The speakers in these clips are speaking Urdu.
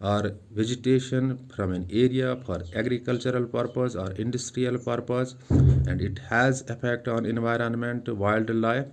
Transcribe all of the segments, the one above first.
or vegetation from an area for agricultural purpose or industrial purpose, and it has effect on environment, wildlife।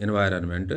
environment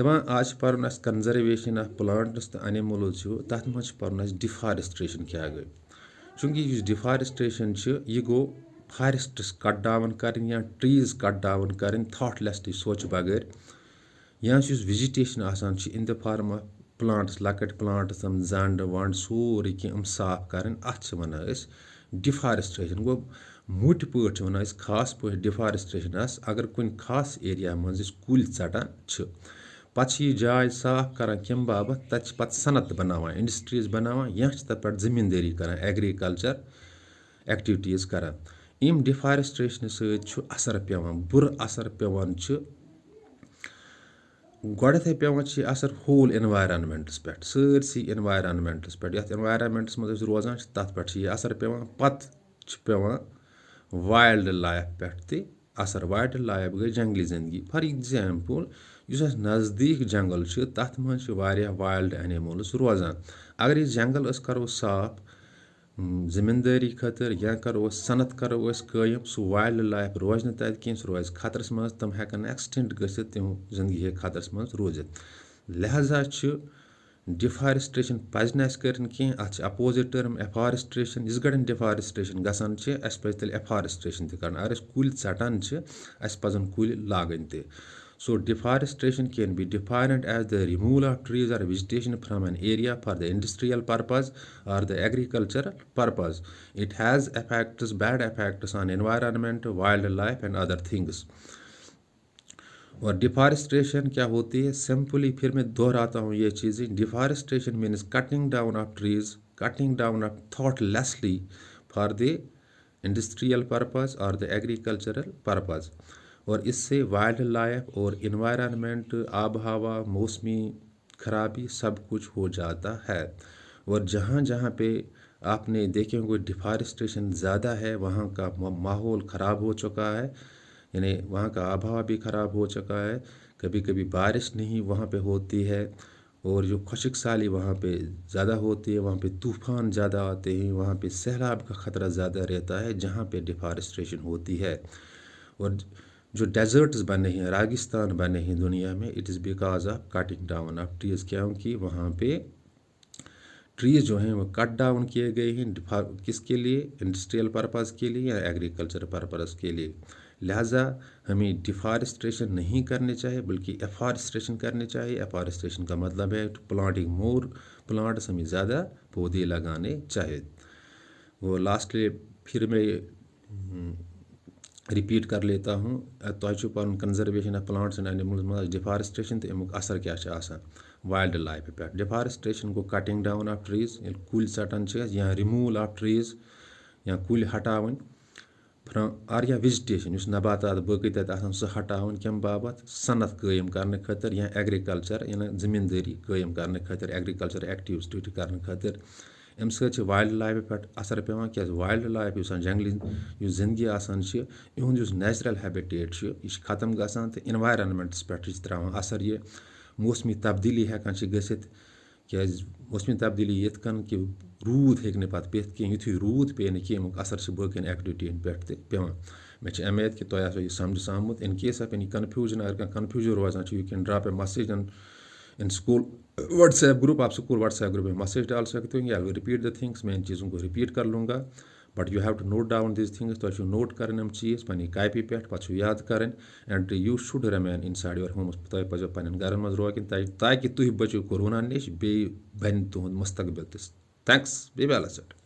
دپان آج پرن اس کنزرویشن آف پلانٹس تہٕ اینملز تتھ منٛز پرن اس ڈفارسٹریشن کیا گئی چونکہ اس ڈفارسٹریشن یہ گو فارسٹس کٹ ڈاؤن کریں یا ٹریز کٹ ڈاؤن کریں تھاٹ لیسلی سوچ بغیر یا اس ویجیٹیشن آسان in the form of plants لکٹ پلانٹس زنڈ ونڈ سورے کی صاف کریں ات ونان ڈفارسٹریشن گو موٹ پٲٹھۍ ونان خاص پٲٹھۍ ڈفارسٹریشن اگر کُنہِ خاص ایریا منٛز کُلۍ ژٹان پتہٕ یہ جاے صاف کران کم باپت تتہِ پتہٕ صنعت بناوان انڈسٹریز بناوان یا تتھ پٮ۪ٹھ زمیٖندٲری کران ایگریکلچر ایکٹیویٹیز کران ام ڈفارسٹریشن سۭتۍ اثر پیوان بُرٕ اثر پیوان گۄڈنیتھٕے پیوان یہ اثر ہول انوائرمنٹس پہ سٲرسٕے انوائرمنٹس پہ یتھ انوائرمنٹس منٛز روزان تتھ پہ یہ اثر پیوان پتہٕ پیوان وایلڈ لایف پہ تہِ اثر وایلڈ لایف گئی جنگلی زندگی فار ایگزامپل اس نزدیک جنگل تتھ منٛز واریاہ وایلڈ اینملز روزان اگر یہ جنگل کرو صاف زمیٖندٲری خٲطرٕ یا کرو صنعت کرو قٲیِم سُہ وایلڈ لایف روزِ نہٕ تتہِ کینٛہہ سُہ روزِ خطرس منٛز تِم ہٮ۪کن ایکسٹنٹ گٔژھِتھ تِم زندگی ہٮ۪کہِ خطرس منٛز روٗزِتھ لہذا ڈفارسٹریشن پزِ نہٕ اَسہِ کَرٕنۍ کینٛہہ اتھ اپوزِٹ ٹٔرم ایفارسٹریشن یِژ گرٮ۪ن ڈفارسٹریشن گژھان اَسہِ پزِ تیٚلہِ ایفارسٹریشن تہِ کرٕنۍ اگر أسۍ کُلۍ ژٹان اَسہِ پزن کُلۍ لاگٕنۍ تہِ So deforestation can be defined as the removal of trees or vegetation from an area for the industrial purpose or the agricultural purpose. It has effects, bad effects on environment, wildlife and other things. اور ڈیفارسٹریشن کیا ہوتی ہے سمپلی پھر میں دہراتا ہوں یہ چیزیں deforestation means cutting down of trees cutting down of thoughtlessly for the industrial purpose اور دی ایگریکلچرل پرپز اور اس سے وائلڈ لائف اور انوائرمنٹ آب و ہوا موسمی خرابی سب کچھ ہو جاتا ہے اور جہاں جہاں پہ آپ نے دیکھیں گے ڈیفارسٹریشن زیادہ ہے وہاں کا ماحول خراب ہو چکا ہے یعنی وہاں کا آب و ہوا بھی خراب ہو چکا ہے کبھی کبھی بارش نہیں وہاں پہ ہوتی ہے اور جو خشک سالی وہاں پہ زیادہ ہوتی ہے وہاں پہ طوفان زیادہ آتے ہیں وہاں پہ سیلاب کا خطرہ زیادہ رہتا ہے جہاں پہ ڈیفارسٹریشن ہوتی ہے اور جو ڈیزرٹس بنے ہیں راگستان بنے ہیں دنیا میں it is because of cutting down of trees کیونکہ وہاں پہ ٹریز جو ہیں وہ کٹ ڈاؤن کیے گئے ہیں کس کے لیے انڈسٹریل پرپز کے لیے یا ایگریکلچر پرپز کے لیے لہٰذا ہمیں ڈیفارسٹریشن نہیں کرنی چاہیے بلکہ ایفارسٹریشن کرنی چاہیے ایفارسٹریشن کا مطلب ہے پلانٹنگ مور پلانٹس ہمیں زیادہ پودے لگانے چاہیے وہ لاسٹلی پھر میں رپیٹ کر لیتا ہوں تۄہہِ پن conservation of plants and animals منٛز ڈیفارسٹریشن تہٕ امیُک اثر کیٛاہ چھُ آسان وایلڈ لایفہِ پٮ۪ٹھ ڈیفارسٹریشن گوٚو کٹنگ ڈاؤن آف ٹریز ییٚلہِ کُلۍ ژٹان چھِ یا رِموٗول آف ٹریز یا کُلۍ ہٹاوٕنۍ اور یا ویجٹیشن یُس نباتات باقٕے تتہِ آسان سُہ ہٹاوُن کمہِ باپتھ صنعت قٲیِم کرنہٕ خٲطرٕ یا ایگریکلچر یا زمیٖندٲری قٲیِم کرنہٕ خٲطرٕ ایگریکلچر ایکٹیویٹی کرنہٕ خٲطرٕ امہِ سۭتۍ چھِ وایلڈ لایفہِ پٮ۪ٹھ اثر پیوان کیازِ وایلڈ لایف یُس جنگلی یُس زندگی آسان چھِ یِہُنٛد یُس نیچرل ہیبِٹیٹ چھُ یہِ چھُ ختم گژھان تہٕ انوائرمنٹس پٮ۪ٹھ چھِ تراوان اثر یہِ موسمی تبدیلی ہٮ۪کان چھِ گٔژھِتھ کیازِ موسمی تبدیلی یِتھ کٔنۍ کہِ روٗد ہیٚکہِ نہٕ پتہٕ پیٚتھ کینٛہہ یُتھُے روٗد پیٚیہِ نہٕ کینٛہہ امیُک اثر چھُ باقٕیَن ایکٹیویٹیَن پٮ۪ٹھ تہِ پیوان مےٚ چھِ اُمید کہِ تۄہہِ آسیو یہِ سمجھس آمُت in case of any confusion اگر کانٛہہ کنفیوٗجن روزان چھُ you can drop a message in school WhatsApp group آپ اسکول واٹس ایپ گروپ میں مسیج ڈال سکتے ہو یا ریپیٹ دا تھنگس میں ان چیزوں کو ریپیٹ کر لوں گا but you have to note down these things تۄہہِ چھُو نوٹ کرٕنۍ یِم چیٖز پننہِ کاپی پٮ۪ٹھ پتہٕ چھُو یاد کرٕنۍ and you should remain inside your homes تۄہہِ پزیو پننٮ۪ن گرن منٛز روکٕنۍ تاکہِ تُہۍ بٔچِو کورونا نِش بیٚیہِ بنہِ تُہُنٛد مستقبل تہِ تھینکس بیٚیہِ بیلَسٹ